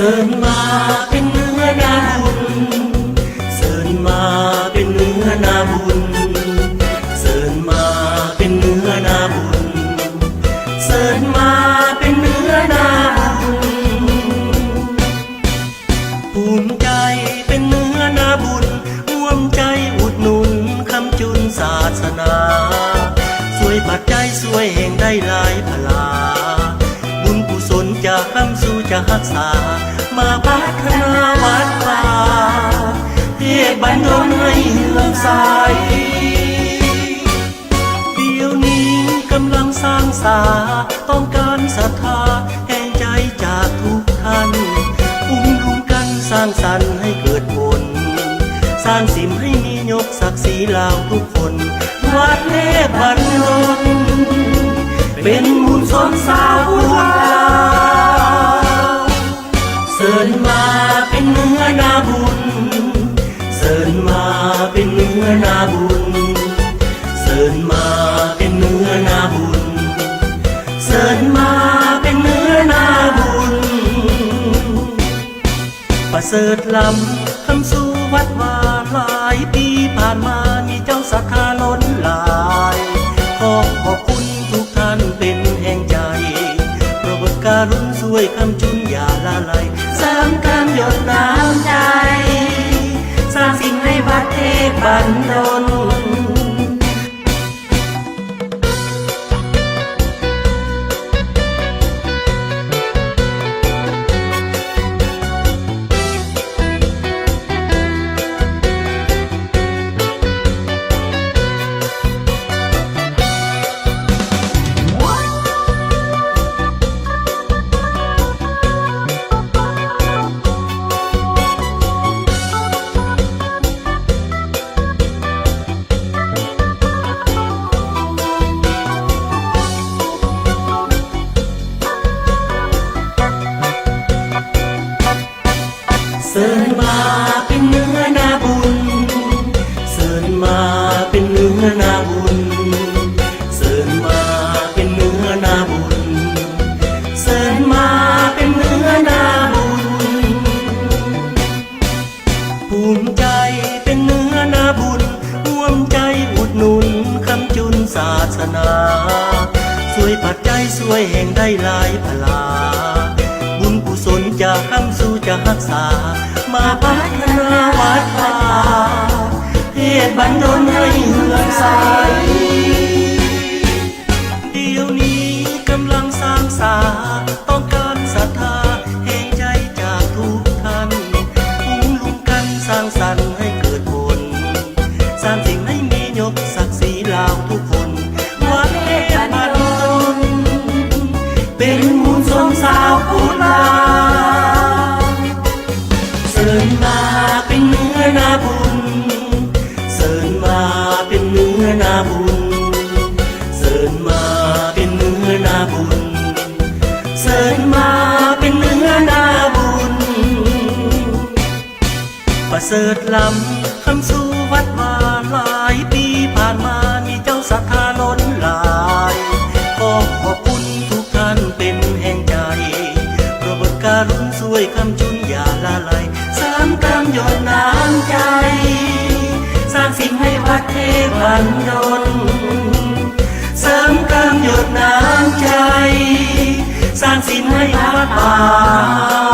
เสิร์นมาเป็นเนื้อนาบุญเสิร์นมาเป็นเนื้อนาบุญเสิร์นมาเป็นเนื้อนาบุญเสิร์นมาเป็นเนื้อนาบุญภูมิใจเป็นเนื้อนาบุญร่วมใจอุดหนุนคำจุนศาสนาสวยปัจจัยสวยแห่งได้หลายพลาบุญกุศลจะคำสู่จะรักษามาพัฒนาวัดป่าเทศบรรดลให้เลื่อมใสเดี๋ยวนี้กำลังสร้างสาต้องการศรัทธาแห่งใจจากทุกท่านอุ้มรุมกันสร้างสรรค์ให้เกิดผลสร้างสิ่งให้มียกศักดิ์ศรีลาวทุกคนวัดเทพบรรดลเป็นบุญสมสาวบุญลาวเสิร์นมาเป็นเนื้อนาบุญเสิร์นมาเป็นเนื้อนาบุญเสิร์นมาเป็นเนื้อนาบุญเสิร์นมาเป็นเนื้อนาบุญประเสริฐล้ำคำสู่วัดวาหลายปีผ่านมามีเจ้าศรัทธาล้นหลายขอบคุณทุกท่านเป็นแห่งใจโปรดการุณช่วยคำจุนอย่าละลายสร้างการหยดน้ำใจสร้างสิ่งให้วัดเทพบรรดลเสิร์นมาเป็นเนื้อนาบุญเสิร์นมาเป็นเนื้อนาบุญเสิร์นมาเป็นเนื้อนาบุญเสิร์นมาเป็นเนื้อนาบุญภูมิใจเป็นเนื้อนาบุญร่วมใจอุดหนุนคำจุนศาสนาสวยปัจจัยสวยแห่งได้หลายพลาบุญกุศลจะคำสู่จะรักษามาพัฒนาวัดป่าเทศบรรดลให้เลื่อมใสเดี๋ยวนี้กำลังสร้างสาต้องการศรัทธาแห่งใจจากทุกท่านอุ้มลุมกันสร้างสรรค์ให้เกิดผลสร้างสิ่งให้มียกศักดิ์ศรีลาวทุกคนวัดเทพบรรดลเป็นบุญสมสาวผู้ลาเสิร์นมาเป็นเนื้อนาบุญเสิร์นมาเป็นเนื้อนาบุญเสิร์นมาเป็นเนื้อนาบุญเสิร์นมาเป็นเนื้อนาบุญประเสริฐล้ำคำสู่วัดวาหลายปีผ่านมามีเจ้าศรัทธาล้นหลายขอบคุณทุกท่านเป็นแห่งใจโปรดการุณช่วยคำจุนอย่าละลายสร้างการหยดน้ำใจสร้างสิ่งให้วัดเทพบรรดลเสริมการหยดน้ำใจสร้างสิ่งให้วัดป่า